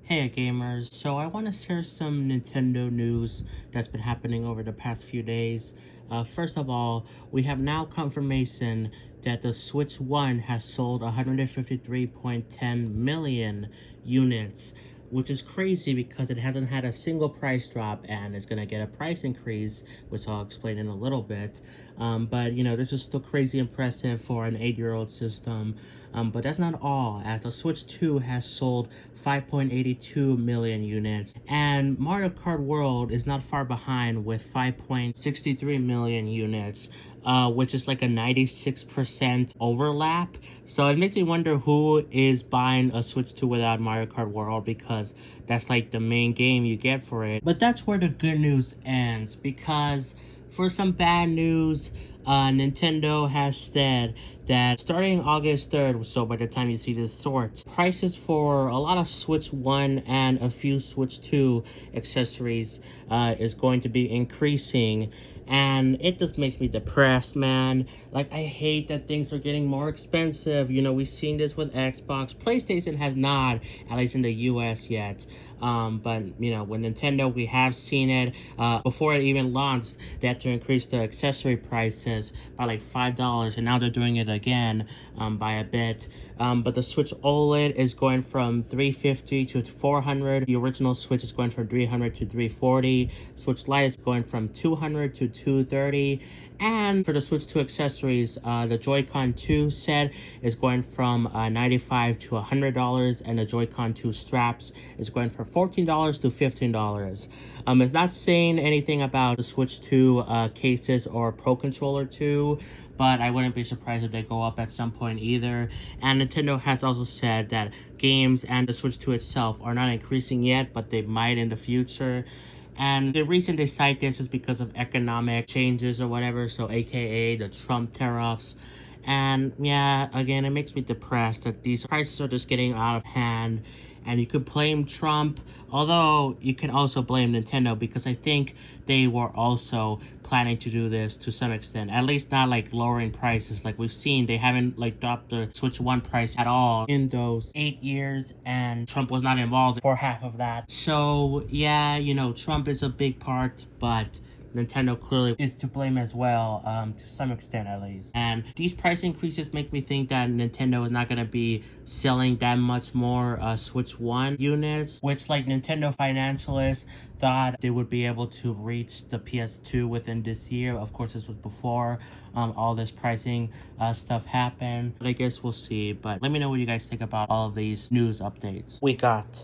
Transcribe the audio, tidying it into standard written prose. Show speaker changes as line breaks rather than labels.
Hey gamers, so I want to share some Nintendo news that's been happening over the past few days. First of all, we have now confirmation that the Switch 1 has sold 153.10 million units, which is crazy because it hasn't had a single price drop and it's going to get a price increase, which I'll explain in a little bit. But this is still crazy impressive for an 8-year-old system. But that's not all, as the Switch 2 has sold 5.82 million units, and Mario Kart World is not far behind with 5.63 million units, which is like a 96% overlap. So it makes me wonder who is buying a Switch 2 without Mario Kart World, because that's like the main game you get for it. But that's where the good news ends, because for some bad news, Nintendo has said that starting August 3rd, so by the time you see this sort, prices for a lot of Switch 1 and a few Switch 2 accessories is going to be increasing. And it just makes me depressed, man. Like, I hate that things are getting more expensive. We've seen this with Xbox. PlayStation has not, at least in the US yet. But with Nintendo, we have seen it before it even launched. They had to increase the accessory prices by like $5, and now they're doing it again by a bit. But the Switch OLED is going from $350 to $400. The original Switch is going from $300 to $340. Switch Lite is going from $200 to $230. And for the Switch 2 accessories, the Joy-Con 2 set is going from $95 to $100, and the Joy-Con 2 straps is going from $14 to $15. It's not saying anything about the Switch 2 cases or Pro Controller 2, but I wouldn't be surprised if they go up at some point either. And Nintendo has also said that games and the Switch 2 itself are not increasing yet, but they might in the future. And the reason they cite this is because of economic changes or whatever, so aka the Trump tariffs. And yeah, again, it makes me depressed that these prices are just getting out of hand. And you could blame Trump, although you can also blame Nintendo, because I think they were also planning to do this to some extent. At least not like lowering prices. Like we've seen, they haven't like dropped the Switch 1 price at all in those 8 years, and Trump was not involved for half of that. So yeah, Trump is a big part, but Nintendo clearly is to blame as well, to some extent at least. And these price increases make me think that Nintendo is not going to be selling that much more Switch 1 units, which like Nintendo financialists thought they would be able to reach the PS2 within this year. Of course, this was before all this pricing stuff happened. But I guess we'll see. But let me know what you guys think about all of these news updates we got.